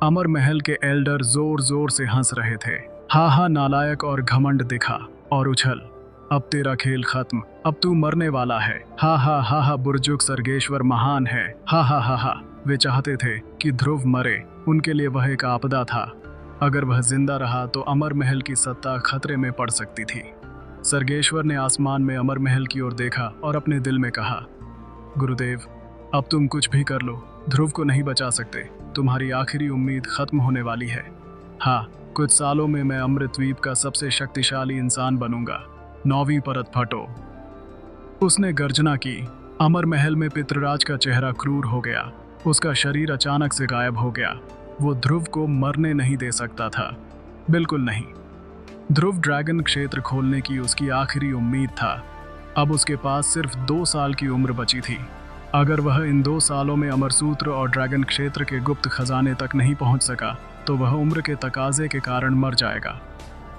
अमर महल के एल्डर जोर जोर से हंस रहे थे। हा हा नालायक और घमंड दिखा और उछल, अब तेरा खेल खत्म, अब तू मरने वाला है। हा हा हा हा बुर्जुक सर्गेश्वर महान है। हा हा हा हा। वे चाहते थे कि ध्रुव मरे, उनके लिए वह एक आपदा था। अगर वह जिंदा रहा तो अमर महल की सत्ता खतरे में पड़ सकती थी। सर्गेश्वर ने आसमान में अमर महल की ओर देखा और अपने दिल में कहा, गुरुदेव, अब तुम कुछ भी कर लो, ध्रुव को नहीं बचा सकते। तुम्हारी आखिरी उम्मीद खत्म होने वाली है। हाँ, कुछ सालों में मैं अमृतद्वीप का सबसे शक्तिशाली इंसान बनूंगा। 9वीं परत फटो। उसने गर्जना की। अमर महल में पितृराज का चेहरा क्रूर हो गया। उसका शरीर अचानक से गायब हो गया। वो ध्रुव को मरने नहीं दे सकता था, बिल्कुल नहीं। ध्रुव ड्रैगन क्षेत्र खोलने की उसकी आखिरी उम्मीद था। अब उसके पास सिर्फ 2 साल की उम्र बची थी। अगर वह इन 2 सालों में अमरसूत्र और ड्रैगन क्षेत्र के गुप्त खजाने तक नहीं पहुंच सका तो वह उम्र के तकाजे के कारण मर जाएगा।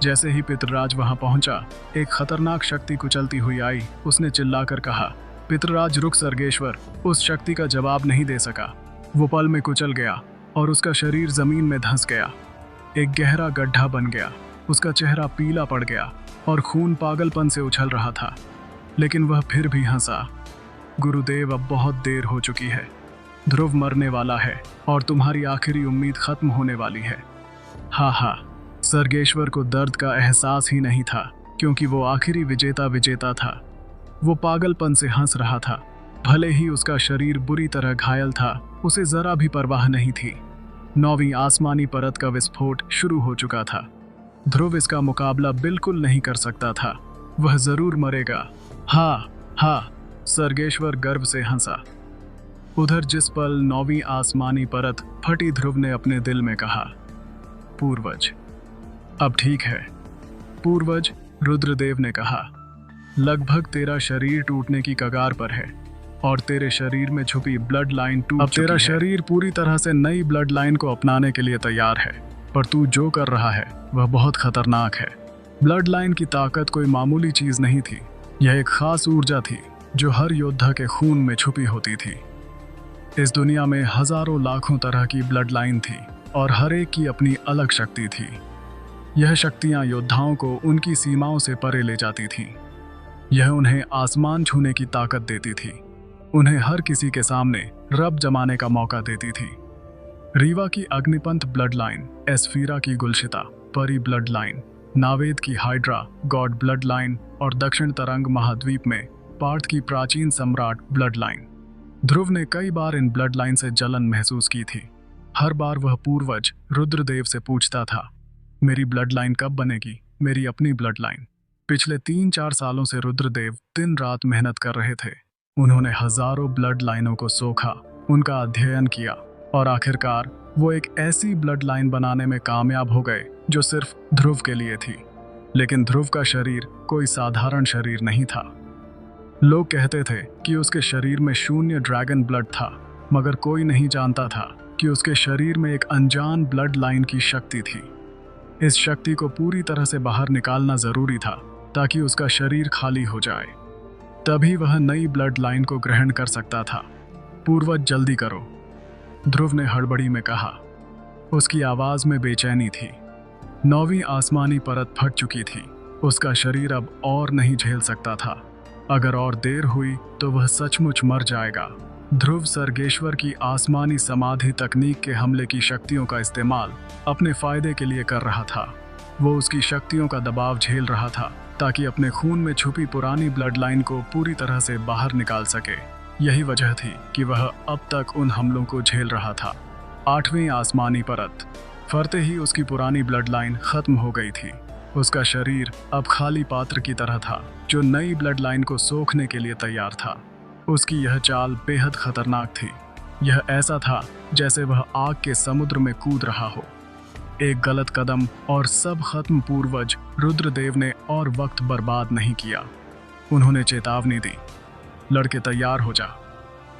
जैसे ही पितृराज वहां पहुंचा, एक खतरनाक शक्ति कुचलती हुई आई। उसने चिल्लाकर कहा, पितृराज रुक सर्गेश्वर। उस शक्ति का जवाब नहीं दे सका। वो पल में कुचल गया और उसका शरीर जमीन में धंस गया। एक गहरा गड्ढा बन गया। उसका चेहरा पीला पड़ गया और खून पागलपन से उछल रहा था, लेकिन वह फिर भी हंसा। गुरुदेव, अब बहुत देर हो चुकी है। ध्रुव मरने वाला है और तुम्हारी आखिरी उम्मीद खत्म होने वाली है। हा हा। सर्गेश्वर को दर्द का एहसास ही नहीं था, क्योंकि वो आखिरी विजेता था। वो पागलपन से हंस रहा था। भले ही उसका शरीर बुरी तरह घायल था, उसे जरा भी परवाह नहीं थी। 9वीं आसमानी परत का विस्फोट शुरू हो चुका था। ध्रुव इसका मुकाबला बिल्कुल नहीं कर सकता था। वह जरूर मरेगा। हाँ हाँ, सर्गेश्वर गर्व से हंसा। उधर जिस पल 9वीं आसमानी परत फटी, ध्रुव ने अपने दिल में कहा, पूर्वज, अब ठीक है। पूर्वज, रुद्रदेव ने कहा, लगभग तेरा शरीर टूटने की कगार पर है और तेरे शरीर में छुपी ब्लड लाइन टूट चुकी है। अब तेरा शरीर पूरी तरह से नई ब्लड लाइन को अपनाने के लिए तैयार है, पर तू जो कर रहा है वह बहुत खतरनाक है। ब्लड लाइन की ताकत कोई मामूली चीज नहीं थी। यह एक खास ऊर्जा थी जो हर योद्धा के खून में छुपी होती थी। इस दुनिया में हजारों लाखों तरह की ब्लड लाइन थी और हर एक की अपनी अलग शक्ति थी। यह शक्तियां योद्धाओं को उनकी सीमाओं से परे ले जाती थीं। यह उन्हें आसमान छूने की ताकत देती थी। उन्हें हर किसी के सामने रब जमाने का मौका देती थी। रीवा की अग्निपंथ ब्लड लाइन, एस्फीरा की गुलशिता परी ब्लड लाइन, नावेद की हाइड्रा गॉड ब्लड लाइन और दक्षिण तरंग महाद्वीप में पार्थ की प्राचीन सम्राट ब्लड लाइन। ध्रुव ने कई बार इन ब्लड लाइन से जलन महसूस की थी। हर बार वह पूर्वज रुद्रदेव से पूछता था, मेरी ब्लड लाइन कब बनेगी, मेरी अपनी ब्लड लाइन। पिछले 3-4 सालों से रुद्रदेव दिन रात मेहनत कर रहे थे। उन्होंने हजारों ब्लड लाइनों को सोखा, उनका अध्ययन किया और आखिरकार वो एक ऐसी ब्लड लाइन बनाने में कामयाब हो गए जो सिर्फ ध्रुव के लिए थी। लेकिन ध्रुव का शरीर कोई साधारण शरीर नहीं था। लोग कहते थे कि उसके शरीर में शून्य ड्रैगन ब्लड था, मगर कोई नहीं जानता था कि उसके शरीर में एक अनजान ब्लड लाइन की शक्ति थी। इस शक्ति को पूरी तरह से बाहर निकालना जरूरी था ताकि उसका शरीर खाली हो जाए। तभी वह नई ब्लड लाइन को ग्रहण कर सकता था। पूर्वज, जल्दी करो, ध्रुव ने हड़बड़ी में कहा। उसकी आवाज में बेचैनी थी। 9वीं आसमानी परत फट चुकी थी। उसका शरीर अब और नहीं झेल सकता था। अगर और देर हुई तो वह सचमुच मर जाएगा। ध्रुव सर्गेश्वर की आसमानी समाधि तकनीक के हमले की शक्तियों का इस्तेमाल अपने फायदे के लिए कर रहा था। वो उसकी शक्तियों का दबाव झेल रहा था ताकि अपने खून में छुपी पुरानी ब्लड लाइन को पूरी तरह से बाहर निकाल सके। यही वजह थी कि वह अब तक उन हमलों को झेल रहा था। 8वीं आसमानी परत फरते ही उसकी पुरानी ब्लड लाइन खत्म हो गई थी। उसका शरीर अब खाली पात्र की तरह था जो नई ब्लड लाइन को सोखने के लिए तैयार था। उसकी यह चाल बेहद खतरनाक थी। यह ऐसा था जैसे वह आग के समुद्र में कूद रहा हो। एक गलत कदम और सब खत्म। पूर्वज रुद्रदेव ने और वक्त बर्बाद नहीं किया। उन्होंने चेतावनी दी, लड़के तैयार हो जा,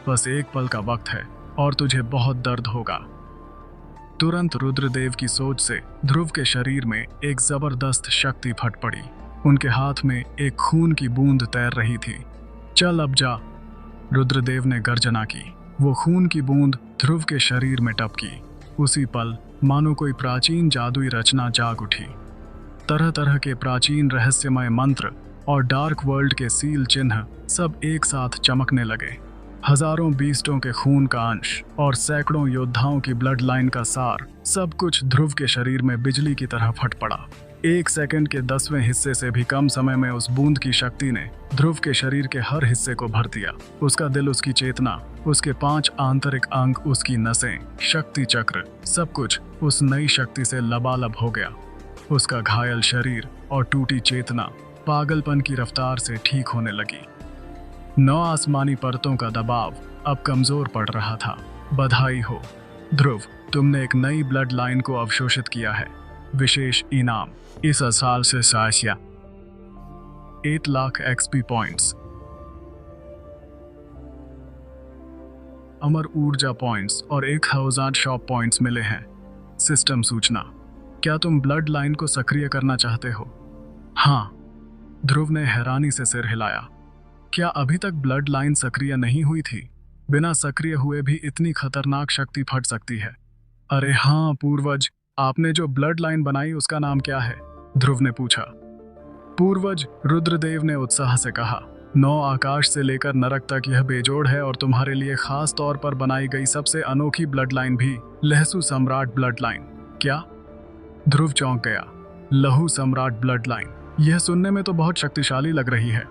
बस एक पल का वक्त है और तुझे बहुत दर्द होगा। तुरंत रुद्रदेव की सोच से ध्रुव के शरीर में एक जबरदस्त शक्ति फट पड़ी। उनके हाथ में एक खून की बूंद तैर रही थी। चल अब जा, रुद्रदेव ने गर्जना की। वो खून की बूंद ध्रुव के शरीर में टपकी। उसी पल मानो कोई प्राचीन जादुई रचना जाग उठी। तरह तरह के प्राचीन रहस्यमय मंत्र और डार्क वर्ल्ड के सील चिन्ह सब एक साथ चमकने लगे। हजारों बीस्टों के खून का अंश और सैकड़ों योद्धाओं की ब्लड लाइन का सार, सब कुछ ध्रुव के शरीर में बिजली की तरह फट पड़ा। 1 सेकंड के 10वें हिस्से से भी कम समय में उस बूंद की शक्ति ने ध्रुव के शरीर के हर हिस्से को भर दिया। उसका दिल, उसकी चेतना, उसके 5 आंतरिक अंग, उसकी नसें, शक्ति चक्र, सब कुछ उस नई शक्ति से लबालब हो गया। उसका घायल शरीर और टूटी चेतना पागलपन की रफ्तार से ठीक होने लगी। 9 आसमानी परतों का दबाव अब कमजोर पड़ रहा था। बधाई हो ध्रुव, तुमने एक नई ब्लड लाइन को अवशोषित किया है। विशेष इनाम, इस साल से साशिया 8 लाख XP पॉइंट्स, अमर ऊर्जा पॉइंट्स और 1000 शॉप पॉइंट्स मिले हैं। सिस्टम सूचना, क्या तुम ब्लड लाइन को सक्रिय करना चाहते हो? हाँ, ध्रुव ने हैरानी से सिर हिलाया। क्या अभी तक ब्लड लाइन सक्रिय नहीं हुई थी? बिना सक्रिय हुए भी इतनी खतरनाक शक्ति फट सकती है। अरे हाँ पूर्वज, आपने जो ब्लड लाइन बनाई उसका नाम क्या है? ध्रुव ने पूछा। पूर्वज, रुद्रदेव ने उत्साह से कहा, 9 आकाश से लेकर नरक तक यह बेजोड़ है और तुम्हारे लिए खास तौर पर बनाई गई सबसे अनोखी ब्लड लाइन भी लहसू सम्राट ब्लड लाइन। क्या? ध्रुव चौंक गया। लहू सम्राट ब्लड लाइन, यह सुनने में तो बहुत शक्तिशाली लग रही है।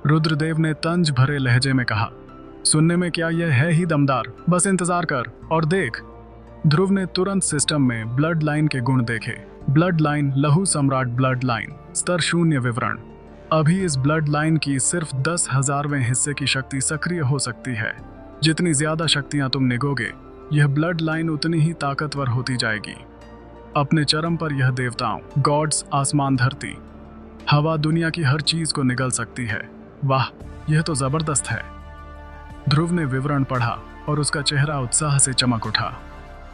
रुद्रदेव ने तंज भरे लहजे में कहा, सुनने में क्या, यह है ही दमदार, बस इंतजार कर और देख। ध्रुव ने तुरंत सिस्टम में ब्लड लाइन के गुण देखे। ब्लड लाइन, लहू सम्राट ब्लड लाइन, स्तर 0 विवरण। अभी इस ब्लड लाइन की सिर्फ 10,000वें हिस्से की शक्ति सक्रिय हो सकती है। जितनी ज्यादा शक्तियां तुम निगोगे, यह ब्लड लाइन उतनी ही ताकतवर होती जाएगी। अपने चरम पर यह देवताओं, गॉड्स, आसमान, धरती, हवा, दुनिया की हर चीज को निगल सकती है। वाह, यह तो जबरदस्त है। ध्रुव ने विवरण पढ़ा और उसका चेहरा उत्साह से चमक उठा।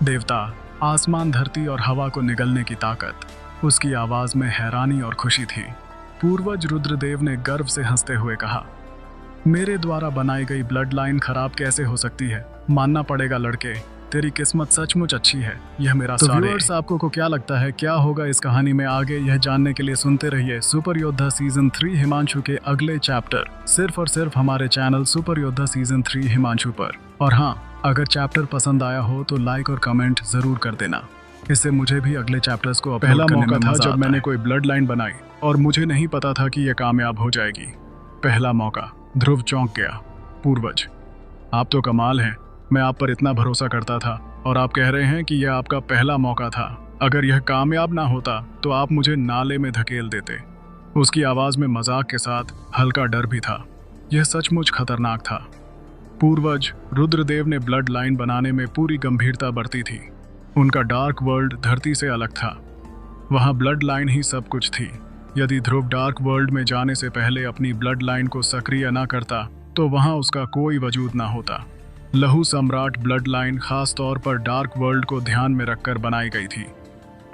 देवता, आसमान, धरती और हवा को निगलने की ताकत, उसकी आवाज में हैरानी और खुशी थी। पूर्वज, रुद्रदेव ने गर्व से हंसते हुए कहा, मेरे द्वारा बनाई गई ब्लड लाइन खराब कैसे हो सकती है? मानना पड़ेगा लड़के, तेरी किस्मत सचमुच अच्छी है। यह मेरा व्यूअर्स, आपको को क्या लगता है क्या होगा इस कहानी में आगे? यह जानने के लिए सुनते रहिए सुपर योद्धा सीजन 3 हिमांशु के अगले चैप्टर, सिर्फ और सिर्फ हमारे चैनल सुपर योद्धा सीजन 3 हिमांशु पर। और हाँ, अगर चैप्टर पसंद आया हो तो लाइक और कमेंट जरूर कर देना, इससे मुझे भी अगले चैप्टर्स को पहला मौका था जब मैंने कोई ब्लड लाइन बनाई और मुझे नहीं पता था कि यह कामयाब हो जाएगी। पहला मौका। ध्रुव चौंक गया। पूर्वज, आप तो कमाल हैं, मैं आप पर इतना भरोसा करता था और आप कह रहे हैं कि यह आपका पहला मौका था। अगर यह कामयाब ना होता तो आप मुझे नाले में धकेल देते। उसकी आवाज में मजाक के साथ हल्का डर भी था। यह सचमुच खतरनाक था। पूर्वज, रुद्रदेव ने ब्लड लाइन बनाने में पूरी गंभीरता बरती थी। उनका डार्क वर्ल्ड धरती से अलग था। वहां ब्लड लाइन ही सब कुछ थी। यदि ध्रुव डार्क वर्ल्ड में जाने से पहले अपनी ब्लड लाइन को सक्रिय ना करता तो वहां उसका कोई वजूद ना होता। लहू सम्राट ब्लड लाइन खास तौर पर डार्क वर्ल्ड को ध्यान में रखकर बनाई गई थी।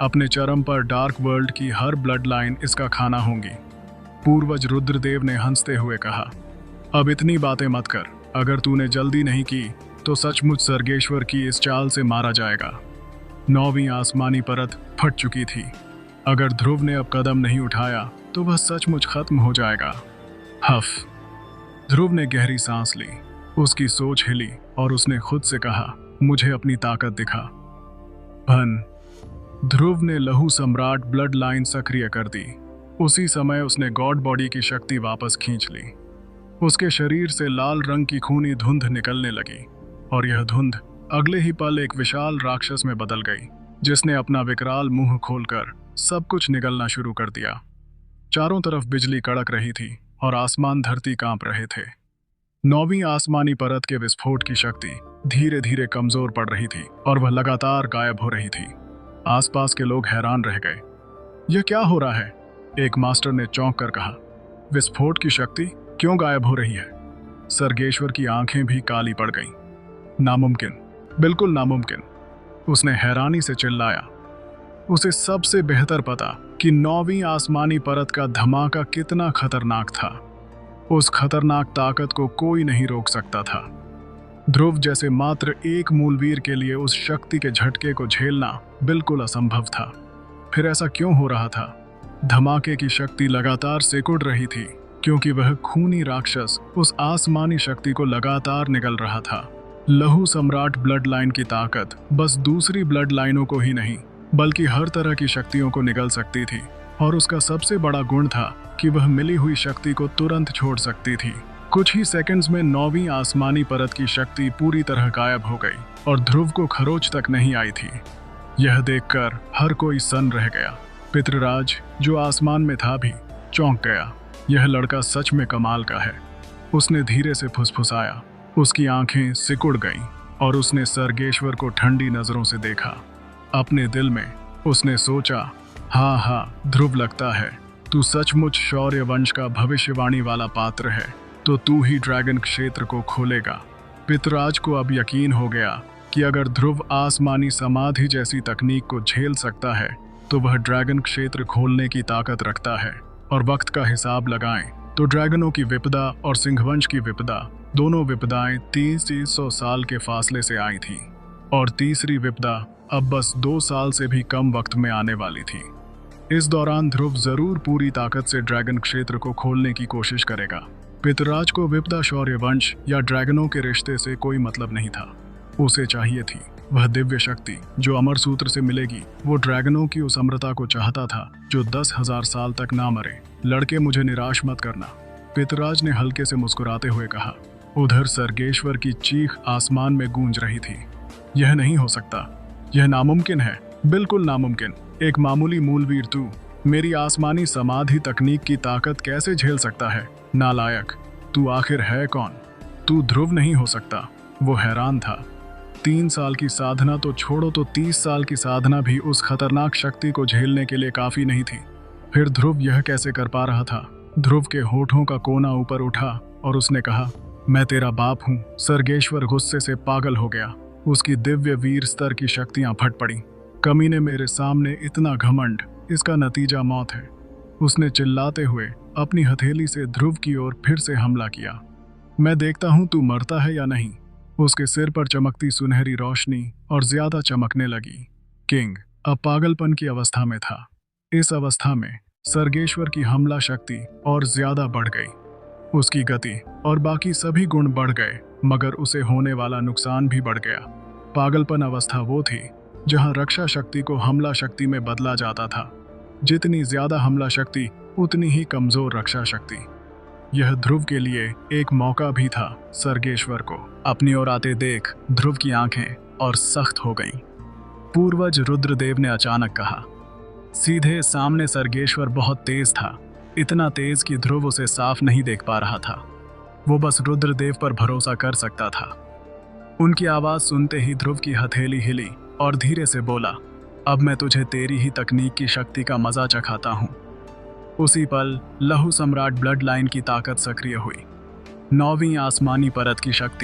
अपने चरम पर डार्क वर्ल्ड की हर ब्लड लाइन इसका खाना होंगी। पूर्वज, रुद्रदेव ने हंसते हुए कहा, अब इतनी बातें मत कर। अगर तूने जल्दी नहीं की तो सचमुच सर्गेश्वर की इस चाल से मारा जाएगा। 9वीं आसमानी परत फट चुकी थी। अगर ध्रुव ने अब कदम नहीं उठाया तो वह सचमुच खत्म हो जाएगा। हफ। ध्रुव ने गहरी सांस ली। उसकी सोच हिली और उसने खुद से कहा, मुझे अपनी ताकत दिखा। भन। ध्रुव ने लहू सम्राट ब्लड लाइन सक्रिय कर दी। उसी समय उसने गॉड बॉडी की शक्ति वापस खींच ली। उसके शरीर से लाल रंग की खूनी धुंध निकलने लगी और यह धुंध अगले ही पल एक विशाल राक्षस में बदल गई, जिसने अपना विकराल मुंह खोलकर सब कुछ निगलना शुरू कर दिया। चारों तरफ बिजली कड़क रही थी और आसमान, धरती कांप रहे थे। 9वीं आसमानी परत के विस्फोट की शक्ति धीरे धीरे कमजोर पड़ रही थी और वह लगातार गायब हो रही थी। आसपास के लोग हैरान रह गए। यह क्या हो रहा है? एक मास्टर ने चौंक कर कहा, विस्फोट की शक्ति क्यों गायब हो रही है? सर्गेश्वर की आंखें भी काली पड़ गईं। नामुमकिन, बिल्कुल नामुमकिन, उसने हैरानी से चिल्लाया। उसे सबसे बेहतर पता कि 9वीं आसमानी परत का धमाका कितना खतरनाक था। उस खतरनाक ताकत को कोई नहीं रोक सकता था। ध्रुव जैसे मात्र एक मूलवीर के लिए उस शक्ति के झटके को झेलना बिल्कुल असंभव था। फिर ऐसा क्यों हो रहा था? धमाके की शक्ति लगातार सिकुड़ रही थी, क्योंकि वह खूनी राक्षस उस आसमानी शक्ति को लगातार निगल रहा था। लहू सम्राट ब्लड लाइन की ताकत बस दूसरी ब्लड लाइनों को ही नहीं, बल्कि हर तरह की शक्तियों को निगल सकती थी। और उसका सबसे बड़ा गुण था कि वह मिली हुई शक्ति को तुरंत छोड़ सकती थी। कुछ ही सेकंड्स में 9वीं आसमानी परत की शक्ति पूरी तरह गायब हो गई और ध्रुव को खरोच तक नहीं आई थी। यह देखकर हर कोई सन्न रह गया। पितृराज, जो आसमान में था, भी चौंक गया। यह लड़का सच में कमाल का है, उसने धीरे से फुसफुसाया। उसकी आंखें सिकुड़ गईं और उसने सर्गेश्वर को ठंडी नजरों से देखा। अपने दिल में उसने सोचा, हाँ हाँ ध्रुव, लगता है तू सचमुच शौर्य वंश का भविष्यवाणी वाला पात्र है, तो तू ही ड्रैगन क्षेत्र को खोलेगा। पितराज को अब यकीन हो गया कि अगर ध्रुव आसमानी समाधि जैसी तकनीक को झेल सकता है, तो वह ड्रैगन क्षेत्र खोलने की ताकत रखता है। और वक्त का हिसाब लगाएं तो ड्रैगनों की विपदा और सिंहवंश की विपदा, दोनों विपदाएं 300 साल के फासले से आई थीं, और तीसरी विपदा अब बस 2 साल से भी कम वक्त में आने वाली थी। इस दौरान ध्रुव जरूर पूरी ताकत से ड्रैगन क्षेत्र को खोलने की कोशिश करेगा। पितराज को विपदा, शौर्य वंश या ड्रैगनों के रिश्ते से कोई मतलब नहीं था। उसे चाहिए थी वह दिव्य शक्ति जो अमर सूत्र से मिलेगी। वो ड्रैगनों की उस अमरता को चाहता था जो 10,000 साल तक ना मरे। लड़के, मुझे निराश मत करना, पितराज ने हल्के से मुस्कुराते हुए कहा। उधर सर्गेश्वर की चीख आसमान में गूंज रही थी। यह नहीं हो सकता, यह नामुमकिन है, बिल्कुल नामुमकिन। एक मामूली मूलवीर तू मेरी आसमानी समाधि तकनीक की ताकत कैसे झेल सकता है? नालायक, तू आखिर है कौन? तू ध्रुव नहीं हो सकता। वो हैरान था। 3 साल की साधना तो छोड़ो, तो 30 साल की साधना भी उस खतरनाक शक्ति को झेलने के लिए काफी नहीं थी। फिर ध्रुव यह कैसे कर पा रहा था? ध्रुव के होठों का कोना ऊपर उठा और उसने कहा, मैं तेरा बाप हूँ। सर्गेश्वर गुस्से से पागल हो गया। उसकी दिव्य वीर स्तर की शक्तियां फट पड़ी। कमीने, मेरे सामने इतना घमंड, इसका नतीजा मौत है। उसने चिल्लाते हुए अपनी हथेली से ध्रुव की ओर फिर से हमला किया। मैं देखता हूं तू मरता है या नहीं। उसके सिर पर चमकती सुनहरी रोशनी और ज्यादा चमकने लगी। किंग अब पागलपन की अवस्था में था। इस अवस्था में सर्गेश्वर की हमला शक्ति और ज्यादा बढ़ गई। उसकी गति और बाकी सभी गुण बढ़ गए, मगर उसे होने वाला नुकसान भी बढ़ गया। पागलपन अवस्था वो थी जहां रक्षा शक्ति को हमला शक्ति में बदला जाता था। जितनी ज्यादा हमला शक्ति, उतनी ही कमजोर रक्षा शक्ति। यह ध्रुव के लिए एक मौका भी था। सर्गेश्वर को अपनी ओर आते देख ध्रुव की आंखें और सख्त हो गईं। पूर्वज रुद्रदेव ने अचानक कहा। सीधे सामने सर्गेश्वर बहुत तेज था, इतना तेज कि ध्रुव उसे साफ नहीं देख पा रहा था। वो बस रुद्रदेव पर भरोसा कर सकता था। उनकी आवाज सुनते ही ध्रुव की हथेली हिली और धीरे से बोला, अब मैं तुझे तेरी ही तकनीक की शक्ति का मजा चखाता हूँ। उसी पल लहू सम्राट ब्लड लाइन की ताकत सक्रिय हुई। 9वीं आसमानी परत की शक्ति